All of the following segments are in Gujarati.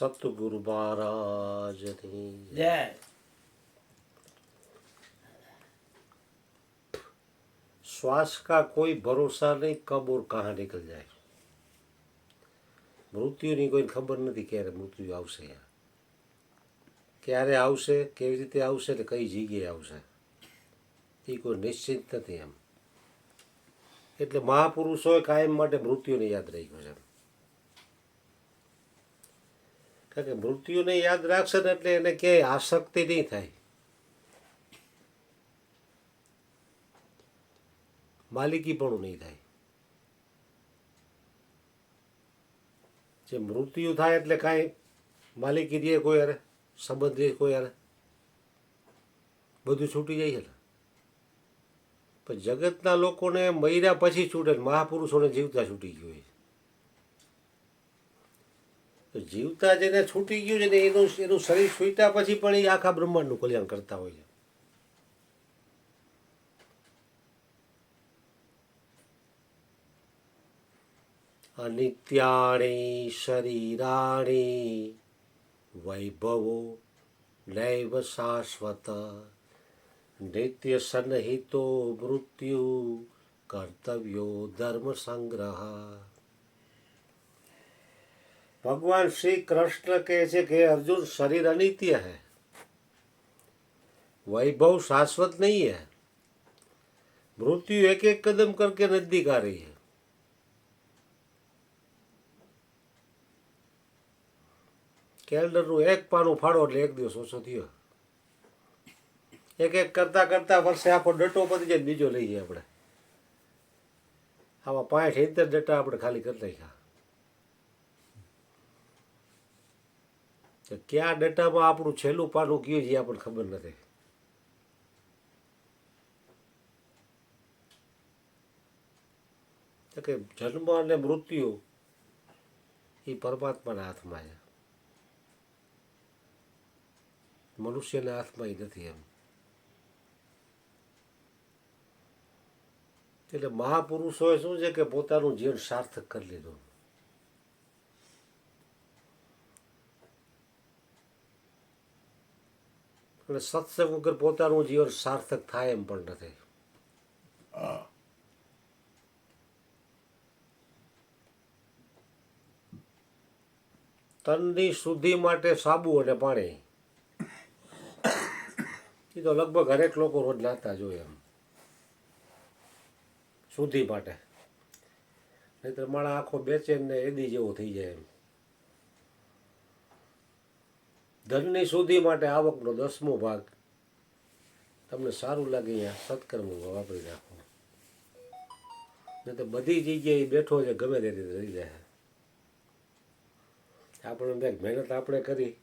सतगुरु महाराज ने जय। श्वास का कोई भरोसा नहीं, कब और कहाँ निकल जाए। મૃત્યુની કોઈ ખબર નથી ક્યારે મૃત્યુ આવશે, ક્યારે આવશે, કેવી રીતે આવશે ને કઈ જગ્યાએ આવશે એ કોઈ નિશ્ચિત નથી એમ. એટલે મહાપુરુષોએ કાયમ માટે મૃત્યુને યાદ રાખ્યું છે. કારણ કે મૃત્યુને યાદ રાખશે ને એટલે એને ક્યાંય આસક્તિ નહીં થાય, માલિકીપણું નહીં થાય. જે મૃત્યુ થાય એટલે કાંઈ માલિકી દે કોઈ યારે, સંબંધ દે કોઈ યારે, બધું છૂટી જાય છે ને. પણ જગતના લોકોને મર્યા પછી છૂટે, મહાપુરુષોને જીવતા છૂટી ગયું હોય. તો જીવતા જેને છૂટી ગયું છે ને એનું શરીર છૂટ્યા પછી પણ એ આખા બ્રહ્માંડનું કલ્યાણ કરતા હોય છે. અનિત્યાણી શરીરાણી વૈભવો નૈવ શાશ્વત નિત્ય સન્નિહિતો મૃત્યુ કર્તવ્યો ધર્મ સંગ્રહ. ભગવાન શ્રી કૃષ્ણ કહે છે કે અર્જુન શરીર અનિત્ય है, वैभव शाश्वत नहीं है, मृत्यु एक एक कदम करके नजदीक आ रही है. કેલેન્ડરનું એક પાનું ફાડો એટલે એક દિવસ ઓછો થયો. એક એક કરતા કરતા વર્ષે આખો ડટો પતી જાય, બીજો લઈ જાય આપણે. આમાં 65 ડટા આપણે ખાલી કરી નાખ્યા. ક્યાં ડટામાં આપણું છેલ્લું પાનું કયું છે આપણને ખબર નથી. કે જન્મ અને મૃત્યુ એ પરમાત્માના હાથમાં છે, મનુષ્યના હાથમાં નથી એમ. એટલે મહાપુરુષોએ શું છે કે પોતાનું જીવન સાર્થક કરી લીધું. અને સત્સંગ વગર પોતાનું જીવન સાર્થક થાય એમ પણ નથી. તનની શુદ્ધિ માટે સાબુ અને પાણી એ તો લગભગ હરેક લોકો રોજ નાતા જોઈએ એમ, શુદ્ધિ માટે. નહીં તો મારા આખો બેચેન ને એદી જેવો થઈ જાય એમ. ધનની શુદ્ધિ માટે આવકનો 10મો ભાગ તમને સારું લાગે અહીંયા સત્કર્મમાં વાપરી નાખો. નહીં તો બધી જગ્યાએ બેઠો છે ગમે તે રીતે રહી જાય. આપણે મહેનત આપણે કરી,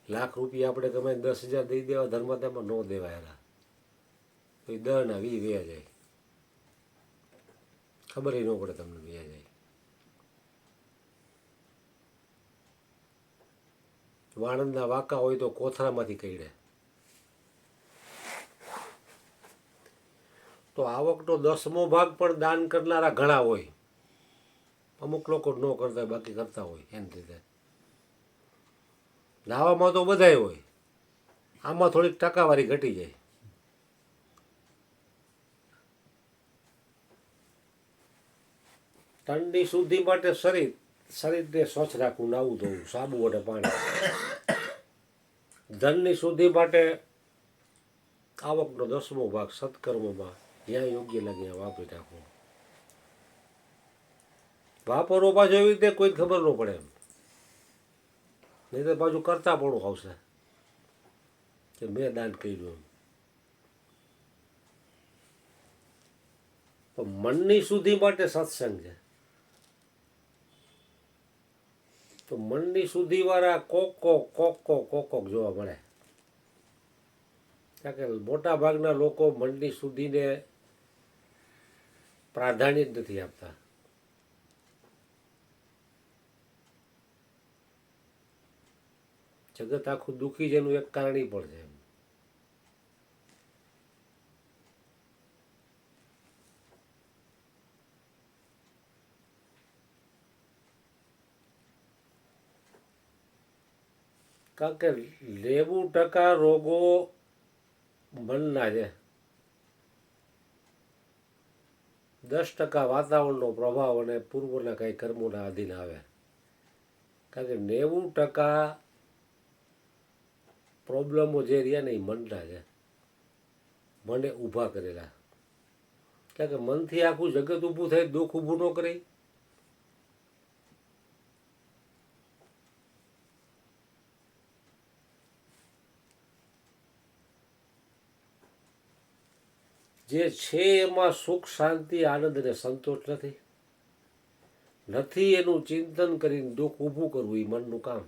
લાખ રૂપિયા આપણે ગમે 10,000 દઈ દેવા ધર્મદામાં ન દેવાયેલા, તો એ 10 ના 20 વ્યા જાય, ખબર ન પડે તમને વ્યા જાય. વાણંદના વાંકા હોય તો કોથળામાંથી કઈડે. તો આવકનો 10મો ભાગ પણ દાન કરનારા ઘણા હોય. અમુક લોકો ન કરતા, બાકી કરતા હોય એની રીતે. નાવામાં તો બધાય હોય, આમાં થોડીક ટકાવારી ઘટી જાય. તનની શુદ્ધિ માટે શરીરને સ્વચ્છ રાખવું, નાવું ધોવું, સાબુ અને પાણી. ધનની શુદ્ધિ માટે આવકનો 10મો ભાગ સત્કર્મમાં જ્યાં યોગ્ય લાગે ત્યાં વાપરી નાખવું. વાપરો પાછો એવી રીતે કોઈ ખબર ન પડે એમ, નહીં તો પાછું કરતા પણ આવશે કે મેં દાન કર્યું એમ. પણ મનની શુદ્ધિ માટે સત્સંગ છે. તો મનની શુદ્ધિવાળા કોક જોવા મળે. કારણ કે મોટા ભાગના લોકો મનની શુદ્ધિને પ્રાધાન્ય જ નથી આપતા. જગત આખું દુઃખી છે એનું એક કારણ એ પણ છે. કારણ કે 90% રોગો મનના છે, 10% વાતાવરણનો પ્રભાવ અને પૂર્વના કંઈ કર્મોના આધીન આવે. કારણ કે 90% પ્રોબ્લેમો જે રહ્યા ને એ મનના છે, મને ઊભા કરેલા. કારણ કે મનથી આખું જગત ઊભું થાય, દુઃખ ઊભું ન કરે. જે છે એમાં સુખ શાંતિ આનંદ અને સંતોષ નથી એનું ચિંતન કરીને દુઃખ ઊભું કરવું એ મનનું કામ.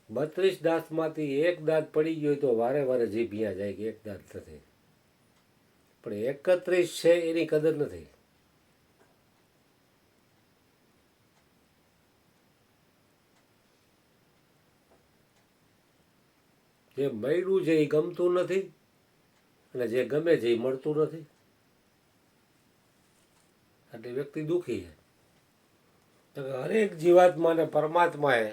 બત્રીસ દાંતમાંથી એક દાંત પડી ગયો તો વારે વારે જીભ્યા જાય કે એક દાંત નથી, પણ 31 છે એની કદર નથી. જે મળ્યું છે એ ગમતું નથી અને જે ગમે છે એ મળતું નથી, એટલે વ્યક્તિ દુઃખી છે. હરેક જીવાત્માને પરમાત્માએ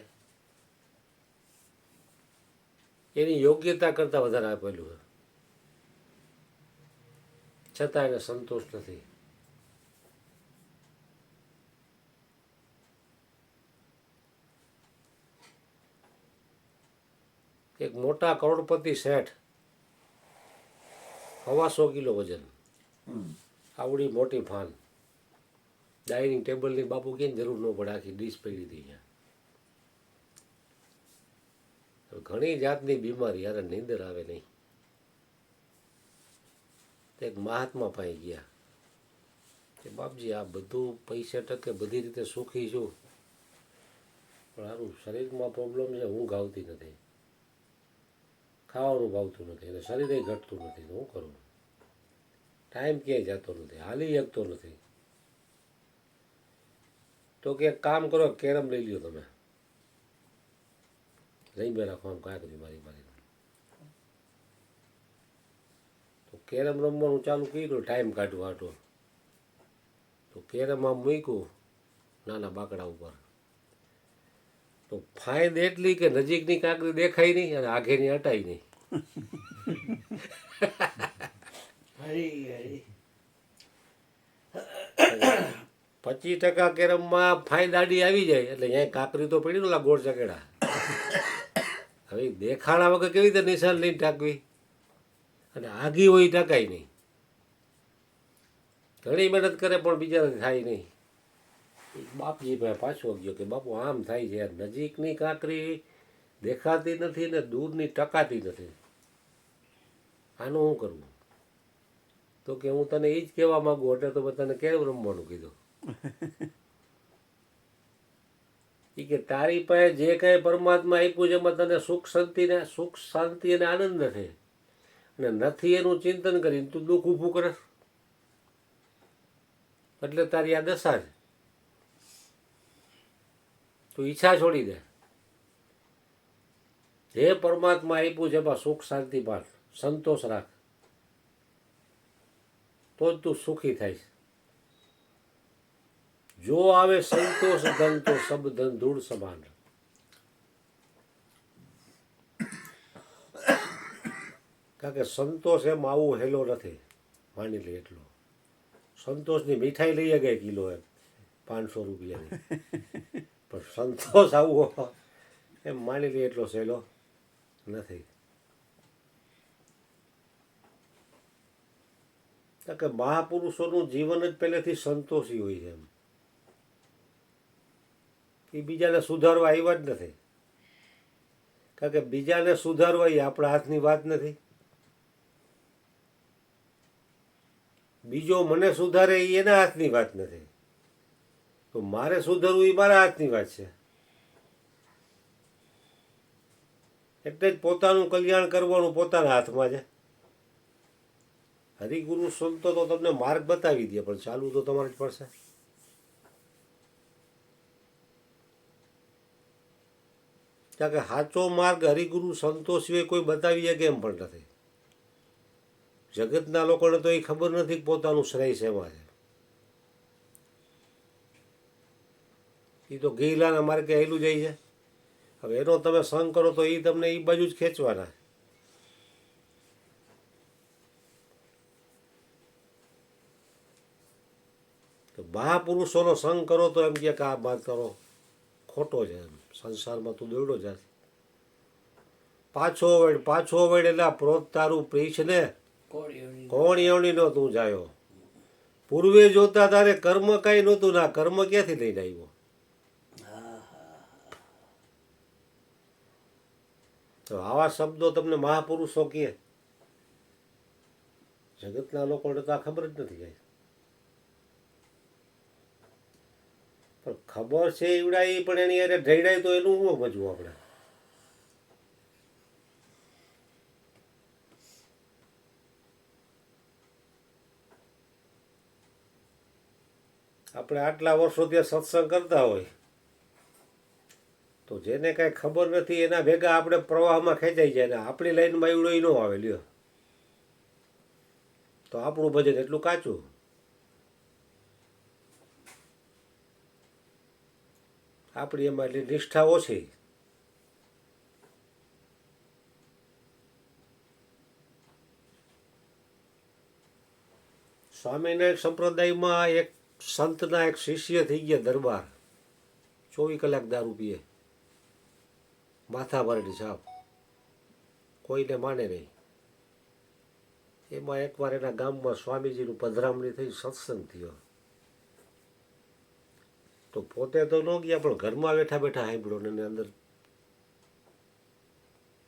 એની યોગ્યતા કરતાં વધારે આપેલું છે, છતાં એને સંતોષ નથી. એક મોટા કરોડપતિ શેઠ, 125 કિલો વજન, આવડી મોટી ફાન, ડાઇનિંગ ટેબલની બાપુ ક્યાંય જરૂર ન પડે, આખી ડીશ પડી હતી અહીંયા. ઘણી જાતની બીમારી, યાર નીંદર આવે નહીં. એક મહાત્મા પાસે ગયા કે બાપજી આ બધું પૈસા ટકે બધી રીતે સુખી છું, પણ સારું શરીરમાં પ્રોબ્લેમ છે, ઊંઘ આવતી નથી, ખાવાનું ભાવતું નથી અને શરીરે ઘટતું નથી, શું કરું? ટાઈમ ક્યાંય જતો નથી, હાલી શકતો નથી. તો કે એક કામ કરો, કેરમ લઈ લ્યો તમે, રહીને રાખો આમ કાંઈ કરી મારી મારી. તો કેરમ રમવાનું ચાલુ કર્યું, ટાઈમ કાઢવા હાટો. તો કેરમ આમ મૂક્યું નાના બાકડા ઉપર, તો ફાઇન એટલી કે નજીકની કાંકરી દેખાય નહીં અને આઘેની હટાય નહીં. 25% કેરમમાં ફાઇન દાડી આવી જાય એટલે અહીંયા કાંકરી તો પડી ને ગોળ ચકેડા. હવે દેખાડા વગર કેવી રીતે નિશાન લઈને ટાંકવી, અને આગી હોય ટકાય નહીં. ઘણી મહેનત કરે પણ બીજાને થાય નહીં. બાપજી પાસે પાછો ગયો કે બાપુ આમ થાય છે, નજીકની કાંકરી દેખાતી નથી ને દૂરની ટકાતી નથી, આનું શું કરવું? તો કે હું તને એ જ કહેવા માગું એટલે તો મેં તને કેમ રમવાનું કીધું. એ કે તારી પાસે જે કાંઈ પરમાત્મા આપ્યું છે એમાં તને સુખ શાંતિ અને આનંદ નથી, અને નથી એનું ચિંતન કરીને તું દુઃખ ઊભું કરે, એટલે તારી આ દશા છે. તું ઈચ્છા છોડી દે, જે પરમાત્મા આપ્યું છે એમાં સુખ શાંતિ પાઠ સંતોષ રાખ, તો જ તું સુખી થાય. જો આવે સંતોષ ધન તો સબ ધન ધૂળ સમાન. કારણ કે સંતોષ એમ આવું હેલો નથી, માની લે એટલો. સંતોષની મીઠાઈ લઈએ ગઈ કિલો એમ 500 રૂપિયાની, પણ સંતોષ આવો એમ માની લે એટલો સહેલો નથી. કારણ કે મહાપુરુષોનું જીવન જ પહેલેથી સંતોષી હોય છે, એમ એ બીજાને સુધારવા આવ્યા જ નથી. કારણ કે બીજાને સુધારવા એ આપણા હાથની વાત નથી. બીજો મને સુધારે એ એના હાથની વાત નથી, તો મારે સુધારવું એ મારા હાથની વાત છે. એટલે જ પોતાનું કલ્યાણ કરવાનું પોતાના હાથમાં છે. હરિગુરુ સંતો તો તમને માર્ગ બતાવી દે, પણ ચાલવું તો તમારે જ પડશે. કારણ કે સાચો માર્ગ હરિગુરુ સંતો સિવાય કોઈ બતાવી શકે એમ પણ નથી. જગતના લોકોને તો એ ખબર નથી પોતાનું શ્રેય સેવા છે. એ તો ગેલાના માર્ગે હેલું જાય છે. હવે એનો તમે સંગ કરો તો એ તમને એ બાજુ જ ખેંચવાના. તો મહાપુરુષોનો સંગ કરો તો એમ કે આ વાત કરો ખોટો છે, એમ સંસારમાં તું દોડ્યો જાય. પાછો વળ એટલે પ્રોત તારું પ્રીછ ને કોણ એવણીનો તું જાયો. પૂર્વે જોતા તારે કર્મ કાંઈ નહોતું, ના કર્મ ક્યાંથી લઈને આવ્યો. તો આવા શબ્દો તમને મહાપુરુષો કહે, જગતના લોકોને તો આ ખબર જ નથી કાંઈ. પણ ખબર છે ઈવડાય, પણ એની અરે ઢેડાય તો એનું શું સમજવું આપણે. આપણે આટલા વર્ષો ત્યાં સત્સંગ કરતા હોય તો જેને કાંઈ ખબર નથી એના ભેગા આપણે પ્રવાહમાં ખેંચાઈ જાય ને આપણી લાઈનમાં એવડો ન આવે લ્યો, તો આપણું ભજન એટલું કાચું. આપણી એમાં એટલી નિષ્ઠા ઓછી. સ્વામિનારાયણ સંપ્રદાયમાં એક સંતના એક શિષ્ય થઈ ગયા દરબાર, 24 કલાક દારૂ પીએ, માથા ભરેલી સાપ, કોઈને માને નહીં. એમાં એકવાર એના ગામમાં સ્વામીજીનું પધરામણી થઈ, સત્સંગ થયો. તો પોતે તો ન ગયા પણ ઘરમાં બેઠા બેઠા સાંભળ્યો ને એની અંદર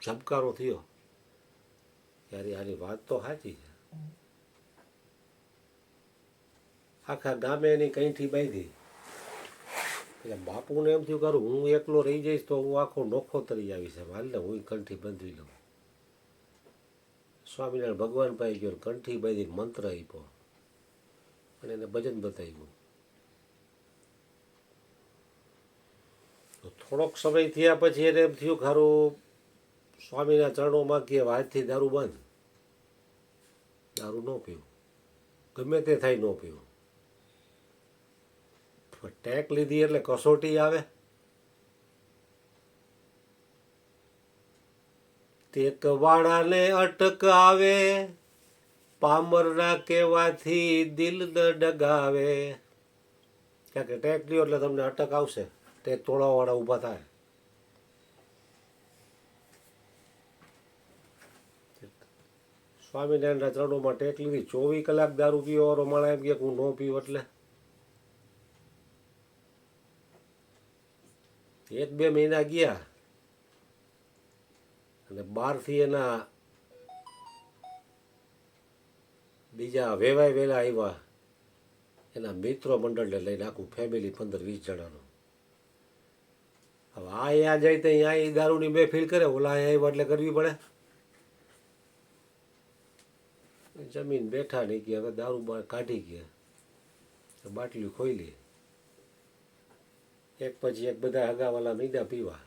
ઝબકારો થયો, યાર આની વાત તો સાચી છે. આખા ગામે એની કંઠી બાંધી. એટલે બાપુને એમ થયું કરું હું એકલો રહી જઈશ તો હું આખો નોખો તરી આવીશ, હાલ ને હું કંઠી બાંધી લઉં. સ્વામિનારાયણ ભગવાન પાસે ગયો, કંઠી બાંધી મંત્ર આપ્યો અને એને ભજન બતાવ્યું. થોડોક સમય થયા પછી એને એમ થયું ખારું સ્વામીના ચરણોમાં કે આજથી દારૂ બંધ, દારૂ ન પીવું, ગમે તે થાય ન પીવું. ટેક લીધી એટલે કસોટી આવે. ટેક વાળાને અટક આવે, પામરના કહેવાથી દિલ ન ડગાવે. કારણ કે ટેક લ્યો એટલે તમને અટક આવશે, ટેક તોડવાવાળા ઊભા થાય. સ્વામિનારાયણના ચરણોમાં ટેક લીધી, 24 કલાક દારૂ પીવાવાળો માણસ એમ કે હું ન પીવું એટલે 1-2 મહિના ગયા અને બહારથી એના બીજા વેવાય વેલા આવ્યા, એના મિત્રો મંડળને લઈને આખું ફેમિલી 15-20 જણાનું. હવે આ અહીંયા જાય તો અહીંયા એ દારૂની મહેફિલ કરે, ઓલા અહીંયા આવ્યા એટલે કરવી પડે. જમીન બેઠા નહીં કે હવે દારૂ બહાર કાઢી ગયા, બાટલી ખોલી, એક પછી એક બધા હગાવાલા મીંડા પીવા.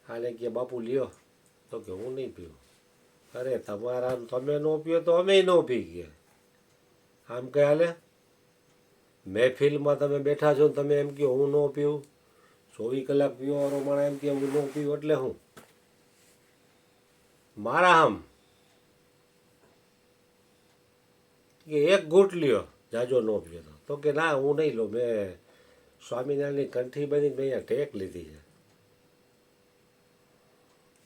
હાલે કે બાપુ લ્યો, તો કે હું નહીં પીવું. અરે તમારા તમે ન પીઓ તો અમે ન પી ગયા. આમ કે હાલે? મહેફિલમાં તમે બેઠા છો તમે એમ કહો હું ન પીવું, 24 કલાક પીવાવાળો માણસ એમ કે હું ન પીવું એટલે હું મારા આમ કે એક ઘૂંટ લ્યો, જાજો ન પીવો તો કે ના હું નહીં લો, મેં સ્વામિનારાયણની કંઠી બની મેં અહીંયા ટેક લીધી છે.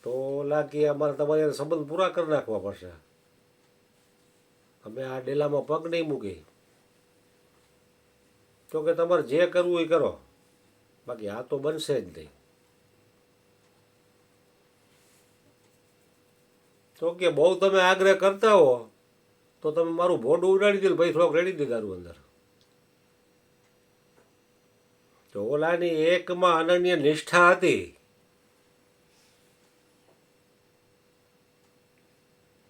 તો લાગે અમારે તમારે સંબંધ પૂરા કરી નાખવા પડશે, અમે આ ડેલામાં પગ નહીં મૂકી. તો કે તમારે જે કરવું એ કરો, બાકી આ તો બનશે જ નહીં. તો કે બહુ તમે આગ્રહ કરતા હો તો તમે મારું ભોડું ઉડાડી દો, ભાઈ થોડોક રેડી દે દારૂ અંદર. તો ઓલાની એકમાં અનન્ય નિષ્ઠા હતી.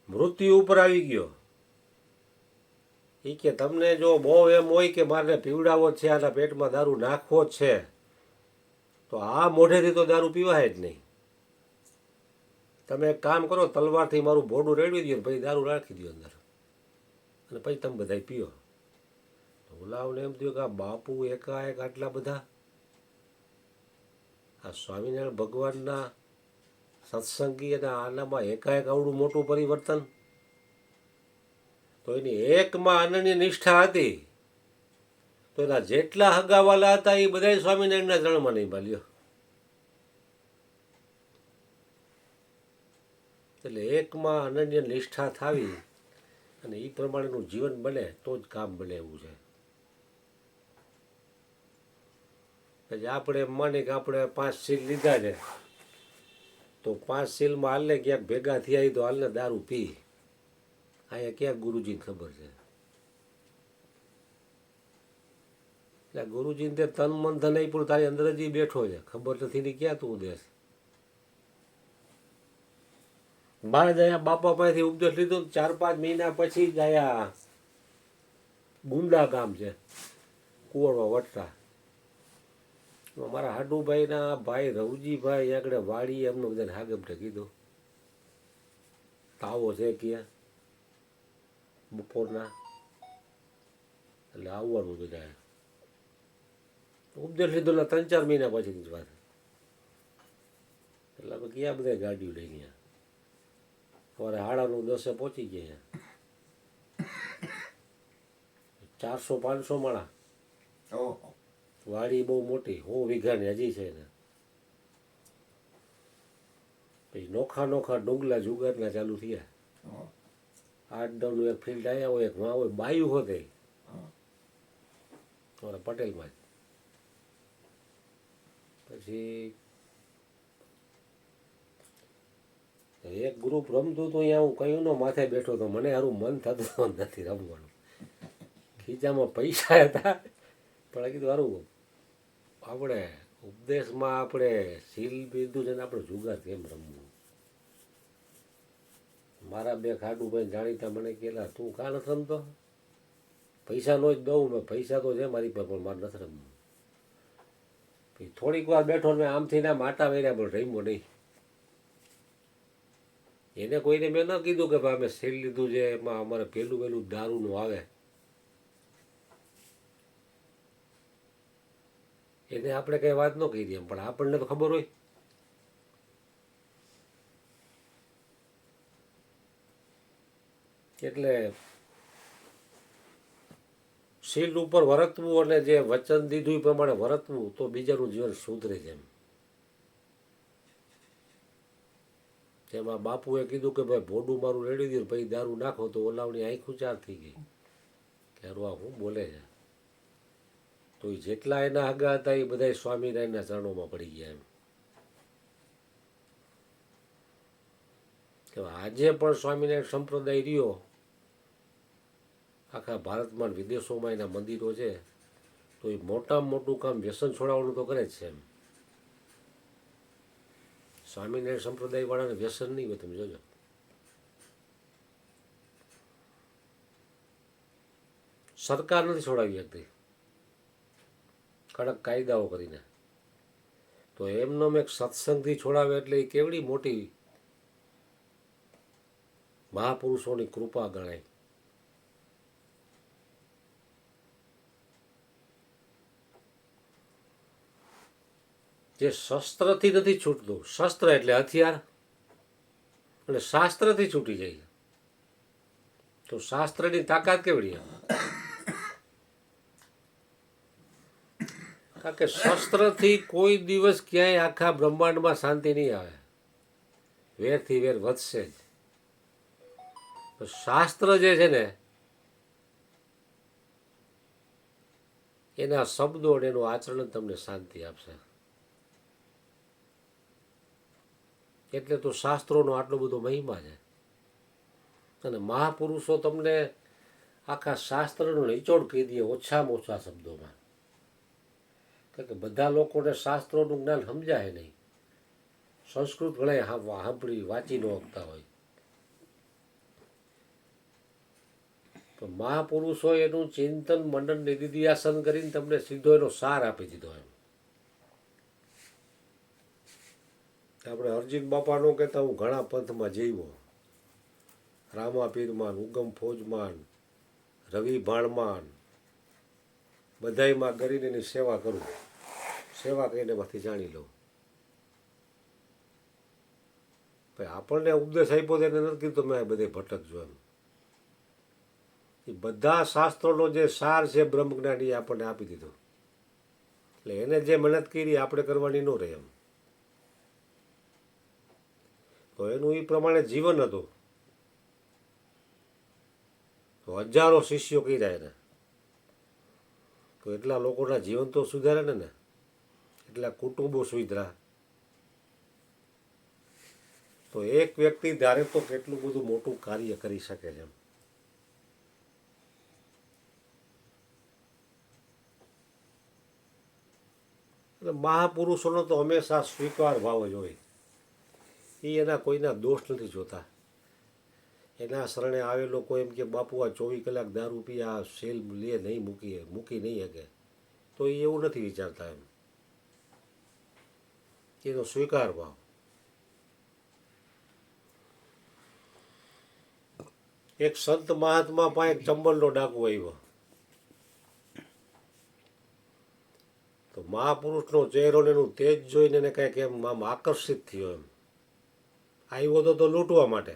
મૃત્યુ ઉપર આવી ગયો. એ કે તમને જો બહુ એમ હોય કે મારે પીવડાવો છે, આના પેટમાં દારૂ નાખવો જ છે, તો આ મોઢેથી તો દારૂ પીવાય જ નહીં. તમે એક કામ કરો, તલવારથી મારું ભોડું રેડવી દો, ભાઈ દારૂ રાખી દો અંદર, અને પછી તમે બધા પીઓ. ઓલાઓને એમ થયું કે આ બાપુ એકાએક આટલા બધા આ સ્વામિનારાયણ ભગવાનના સત્સંગી અને આનામાં એકાએક આવડું મોટું પરિવર્તન. તો એની એકમાં અનન્ય નિષ્ઠા હતી, તો એના જેટલા હગાવાલા હતા એ બધા સ્વામિનારાયણના ચરણમાં નહીં પાલ્યો. એટલે એકમાં અનન્ય નિષ્ઠા થાવી અને એ પ્રમાણેનું જીવન બને તો જ કામ બને એવું છે. પછી આપણે એમ માની કે આપણે 5 સીલ લીધા છે, તો 5 સીલમાં હાલને ક્યાંક ભેગા થયા તો હાલને દારૂ પી. અહીંયા ક્યાંક ગુરુજીને ખબર છે. એટલે ગુરુજીને તે તન મન ધન પણ તારી અંદર જ બેઠો છે, ખબર નથી ને ક્યાં તું દેશ. મારે જ અહીંયા બાપા પાસેથી ઉપદેશ લીધો 4-5 મહિના પછી જ અહીંયા ગુંડા ગામ છે કુંવરમાં વટતા, મારા હાડુભાઈના ભાઈ રવજીભાઈ આગળ વાડી એમને બધાને હાગમટે કીધું તાવો છે ક્યાં બપોરના, એટલે આવવાનું બધા. ઉપદેશ લીધો એટલે 3-4 મહિના પછીની જ વાત. એટલે આપણે ક્યાં બધા ગાડીઓ લઈ ગયા, સવારે 9:30 પહોંચી ગયા. 400-500 માળા વાડી, બહુ મોટી, 100 વીઘાની હજી છે ને. પછી નોખા ડુંગલા જુગારના ચાલુ થયા. 8-9નું એક ફિલ્ડ આવ્યા હોય, એક માં હોય, બાયું હોતે અમારા પટેલમાં જ. પછી એક ગ્રુપ રમતું હતું, અહીંયા હું કયું નો માથે બેઠો હતો, મને સારું મન થતું નથી રમવાનું. ખીચામાં પૈસા હતા પણ કીધું સારું આપણે ઉપદેશમાં આપણે સીલ પીધું છે ને આપણે જુગાર કેમ રમવું. મારા 2 ખાડુભાઈ જાણીતા મને કહેલા તું કાં નથી રમતો? પૈસાનો જ દઉં મેં, પૈસા તો છે મારી પાસે પણ મારે નથી રમવું. પછી થોડીક વાર બેઠો મેં આમથી ના માટા વેર્યા પણ રમ્યો નહીં. એને કોઈને મેં ન કીધું કે ભાઈ અમે સીલ લીધું છે, એમાં અમારે પેલું દારૂનું આવે. એને આપણે કંઈ વાત ન કરી દઈએ, પણ આપણને તો ખબર હોય. એટલે સીલ ઉપર વર્તવું અને જે વચન દીધું એ પ્રમાણે વર્તવું તો બીજાનું જીવન સુધરે છે. જેમાં બાપુએ કીધું કે ભાઈ ભોડું મારું રેડી દઉં પછી દારૂ નાખો તો ઓલાવની આંખું ચાર થઈ ગઈ કે આ હું બોલે છે. તો એ જેટલા એના આગા હતા એ બધા સ્વામિનારાયણના ચરણોમાં પડી ગયા. એમ કે આજે પણ સ્વામિનારાયણ સંપ્રદાય રહ્યો આખા ભારતમાં વિદેશોમાં એના મંદિરો છે, તો એ મોટામાં મોટું કામ વ્યસન છોડાવવાનું તો કરે જ છે. એમ સ્વામિનારાયણ સંપ્રદાય વાળાને વ્યસન નહીં હોય, તમે જોજો. સરકાર નથી છોડાવી શકતી કડક કાયદાઓ કરીને, તો એમનો એક સત્સંગથી છોડાવે એટલે એ કેવડી મોટી મહાપુરુષોની કૃપા ગણાય. જે શસ્ત્રથી નથી છૂટતું, શસ્ત્ર એટલે હથિયાર, અને શાસ્ત્રથી છૂટી જાય તો શાસ્ત્રની તાકાત કેવડી? કારણ કે શસ્ત્રથી કોઈ દિવસ ક્યાંય આખા બ્રહ્માંડમાં શાંતિ નહીં આવે, વેરથી વેર વધશે જ. તો શાસ્ત્ર જે છે ને એના શબ્દો અને એનું આચરણ તમને શાંતિ આપશે. એટલે તો શાસ્ત્રોનો આટલો બધો મહિમા છે. અને મહાપુરુષો તમને આખા શાસ્ત્રનો નિચોડ કહી દે ઓછામાં ઓછા શબ્દોમાં. કારણ કે બધા લોકોને શાસ્ત્રોનું જ્ઞાન સમજાય નહીં. સંસ્કૃત ઘણા સાંભળી વાંચી ન શકતા હોય, તો મહાપુરુષો એનું ચિંતન મંડન નિધિધ્યાસન કરીને તમને સીધો એનો સાર આપી દીધો. એમ આપણે અરજીત બાપાનો કહેતા હું ઘણા પંથમાં જઈવો, રામાપીરમાં, ઉગમ ફોજમાં, રવિ ભાણમાં, બધાયમાં કરીને એની સેવા કરું, સેવા કરીને એમાંથી જાણી લઉં. ભાઈ આપણને ઉપદેશ આપ્યો તો એને નથી કીધું મેં બધે ભટકજો એમ. એ બધા શાસ્ત્રોનો જે સાર છે બ્રહ્મજ્ઞાન એ આપણને આપી દીધો. એટલે એને જે મહેનત કરી આપણે કરવાની ન રહે એમ. તો એનું એ પ્રમાણે જીવન હતું. તો હજારો શિષ્યો કર્યા એને. તો એટલા લોકોના જીવન તો સુધારે ને એટલા કુટુંબો સુધરા. તો એક વ્યક્તિ ધારે તો કેટલું બધું મોટું કાર્ય કરી શકે છે એમ. એટલે મહાપુરુષોનો તો હંમેશા સ્વીકાર ભાવ જ હોય. એ એના કોઈના દોષ નથી જોતા. એના શરણે આવે લોકો એમ કે બાપુ આ 24 કલાક દારૂ પી આ સેલ લે નહીં મૂકી નહીં શકે, તો એ એવું નથી વિચારતા એમ. એનો સ્વીકાર ભાવ. એક સંત મહાત્મા પાસે એક ચંબલનો ડાકુ આવ્યો. તો મહાપુરુષનો ચહેરો ને એનું તેજ જોઈને એને કંઈક એમ આમ આકર્ષિત થયો એમ. આવ્યો તો લૂંટવા માટે,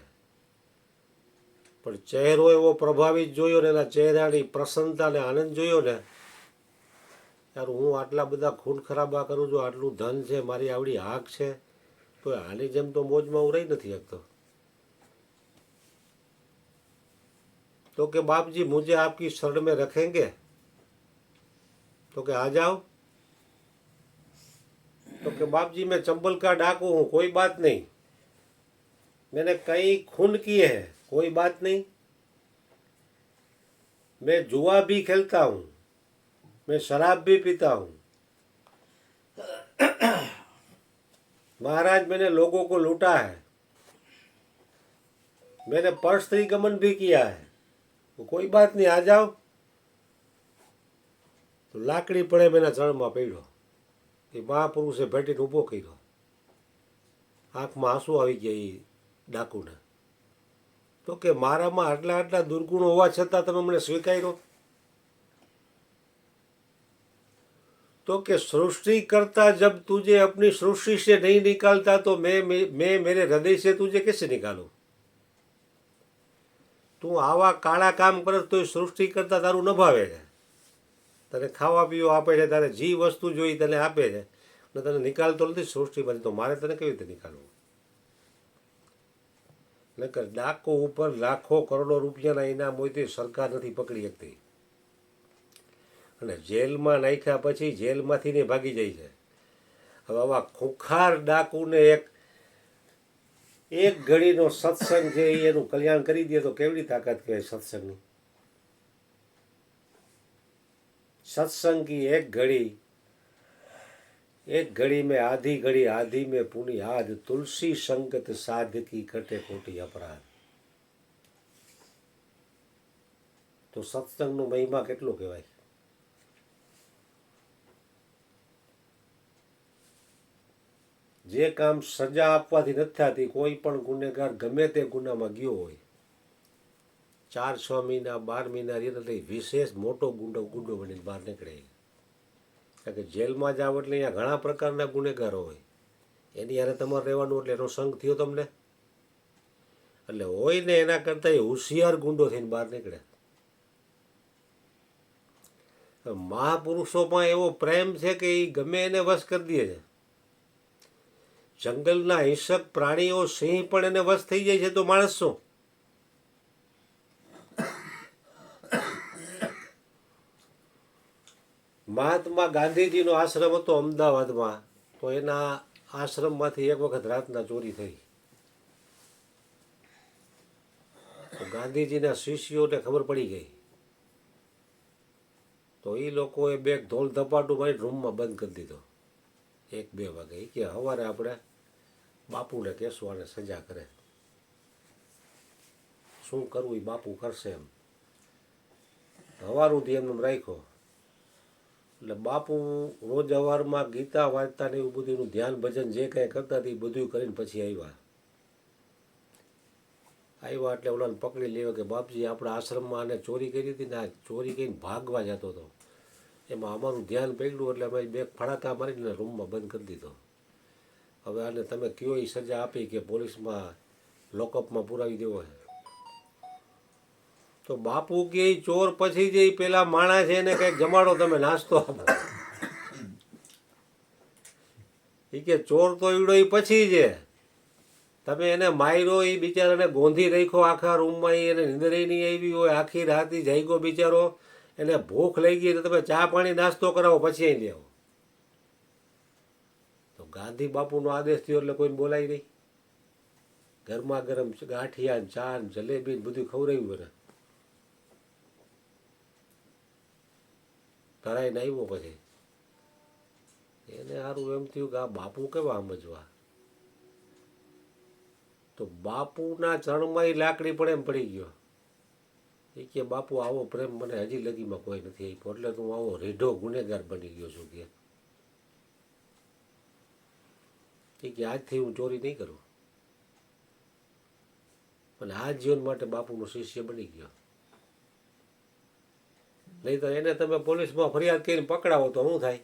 પણ ચહેરો એવો પ્રભાવિત જોયો ને એના ચહેરાની પ્રસન્નતા ને આનંદ જોયો ને, યાર હું આટલા બધા ખૂન ખરાબા કરું છું, આટલું ધન છે, મારી આવડી હાક છે, તો આની જેમ તો મોજમાં હું રહી નથી શકતો. तो कि बाप जी मुझे आपकी शरण में रखेंगे? तो कि आ जाओ. तो कि बाप जी मैं चंबल का डाकू हूँ, कोई बात नहीं, मैंने कई खून किए हैं, कोई बात नहीं, मैं जुआ भी खेलता हूँ, मैं शराब भी पीता हूँ, महाराज मैंने लोगों को लूटा है, मैंने पर स्त्री गमन भी किया है, तो कोई बात नहीं, आ जाओ. तो लाकड़ी પડે મેના ચરણમાં પડ્યો. એ મહાપુરુષે ભેટીને ઊભો કર્યો. આંખમાં આંસુ આવી ગયા એ ડાકુને. તો કે મારામાં આટલા આટલા દુર્ગુણો હોવા છતાં તમે મને સ્વીકાર્યો? तो कि सृष्टि करता जब तुझे अपनी सृष्टि से नहीं निकालता तो मैं मेरे हृदय से तुझे कैसे निकालूं? તું આવા કાળા કામ કરે તો સૃષ્ટિ કરતા તારું ન ભાવે છે. તને ખાવા પીવા આપે છે, તારે જે વસ્તુ જોઈ તને આપે છે, ને તને નિકાલતો નથી સૃષ્ટિમાંથી, તો મારે તને કેવી રીતે નિકાલવું? નકર ડાકો ઉપર લાખો કરોડો રૂપિયાના ઇનામ હોય તો સરકાર નથી પકડી શકતી. અને જેલમાં નાખ્યા પછી જેલમાંથી ને ભાગી જાય છે. હવે આવા ખુખાર ડાકુને એક ઘડીનો સત્સંગ છે એ એનું કલ્યાણ કરી દે તો કેવડી તાકાત કહેવાય સત્સંગની. सत्संग की एक घड़ी में आधी में पुनि आध, तुलसी संगत साध की कटे कोटि अपराध. तो सत्संगનો મહિમા કેટલો કહેવાય. જે કામ સજા આપવાથી નથી થતી, કોઈ પણ ગુનેગાર ગમે તે ગુનામાં ગયો હોય, 4-6 મહિના 12 મહિના રહે વિશેષ મોટો ગુંડો બનીને બહાર નીકળે. કારણ કે જેલમાં જાવ એટલે અહીંયા ઘણા પ્રકારના ગુનેગારો હોય, એની યારે તમારે રહેવાનું, એટલે એનો સંગ થયો તમને, એટલે હોય ને એના કરતાં એ હોશિયાર ગુંડો થઈને બહાર નીકળે. મહાપુરુષોમાં એવો પ્રેમ છે કે એ ગમે એને વશ કરી દે છે. જંગલના હિંસક પ્રાણીઓ સિંહ પણ એને વશ થઈ જાય છે, તો માણસ શું? મહાત્મા ગાંધીજીનો આશ્રમ હતો અમદાવાદમાં, તો એના આશ્રમમાંથી એક વખત રાતના ચોરી થઈ. તો ગાંધીજીના શિષ્યોને ખબર પડી ગઈ. તો એ લોકોએ બેગ ધોલ ધપાટું મારી રૂમમાં બંધ કરી દીધો 1-2 વાગે. કે સવારે આપણે બાપુને કહેશું, આને સજા કરે, શું કરવું એ બાપુ કરશે એમ. સવારનું ધ્યાન રાખ્યો. એટલે બાપુ રોજ સવારમાં ગીતા વાંચતા ને એવું બધું ધ્યાન ભજન જે કંઈ કરતા હતા એ બધું કરીને પછી આવ્યા. એટલે ઓલાને પકડી લેવા કે બાપજી આપણા આશ્રમમાં આને ચોરી કરી હતી ને, આ ચોરી કરીને ભાગવા જતો હતો, એમાં અમારું ધ્યાન પકડ્યું એટલે અમે બેગ ફડાકા મારીને રૂમમાં બંધ કરી દીધો. હવે આને તમે કયો એ સજા આપી કે પોલીસમાં લોકઅપમાં પુરાવી દેવો છે, તો બાપુ કે ઈ ચોર પછી જે ઈ પેલા માણસ છે એને કંઈક જમાડો, તમે નાસ્તો આપો. એ કે ચોર તો ઈડો એ પછી છે, તમે એને માર્યો, એ બિચારાને ગોંધી રાખ્યો આખા રૂમમાં, એને નીંદર નહીં આવી હોય, આખી રાત ઈ જાગ્યો બિચારો, એને ભૂખ લઈ ગઈ, તો તમે ચા પાણી નાસ્તો કરાવો પછી અહીં લેવો. તો ગાંધી બાપુનો આદેશ થયો એટલે કોઈને બોલાય નહીં. ગરમા ગરમ ગાંઠિયા ચા ને જલેબી ને બધું ખવડાવ્યું મને, ધરાઈને આવ્યો. પછી એને સારું એમ થયું કે આ બાપુ કેવા સમજવા, તો બાપુના ચરણમાં એ લાકડી પડે એમ પડી ગયો. એ કે બાપુ આવો પ્રેમ મને હજી લગીમાં કોઈ નથી આપ્યો, એટલે તું આવો રેઢો ગુનેગાર બની ગયો છું. કે આજથી હું ચોરી નહીં કરું. અને આ જીવન માટે બાપુનો શિષ્ય બની ગયો. નહીં તો એને તમે પોલીસમાં ફરિયાદ કરીને પકડાવો તો શું થાય?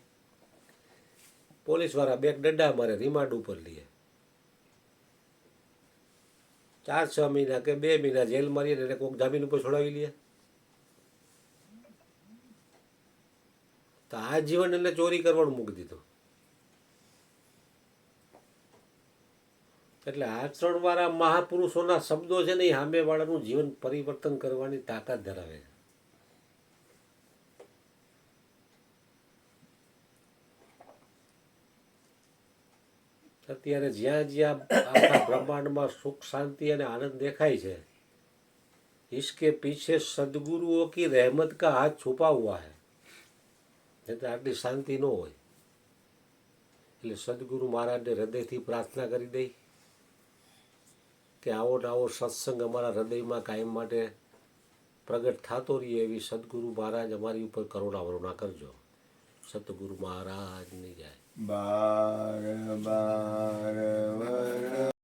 પોલીસવાળા બે ડંડા મારે, રિમાન્ડ ઉપર લે, 4-6 મહિના કે 2 મહિના જેલ મારીને એને કોઈક જામીન ઉપર છોડાવી લે. તો આ જીવન એને ચોરી કરવાનું મૂકી દીધું. એટલે આચરણવાળા મહાપુરુષોના શબ્દો છે ને એ સામેવાળાનું જીવન પરિવર્તન કરવાની તાકાત ધરાવે છે. અત્યારે જ્યાં જ્યાં આખા બ્રહ્માંડમાં સુખ શાંતિ અને આનંદ દેખાય છે, इसके पीछे सदगुरुओं की रहमत का हाथ छुपा हुआ है. એટલે આટલી શાંતિ ન હોય. એટલે સદગુરુ મહારાજને હૃદયથી પ્રાર્થના કરી દઈ કે આવો ને આવો સત્સંગ અમારા હૃદયમાં કાયમ માટે પ્રગટ થતો રહીએ, એવી સદગુરુ મહારાજ અમારી ઉપર કરુણા વરુણા કરજો. સતગુરુ મહારાજની જય. બાર બાર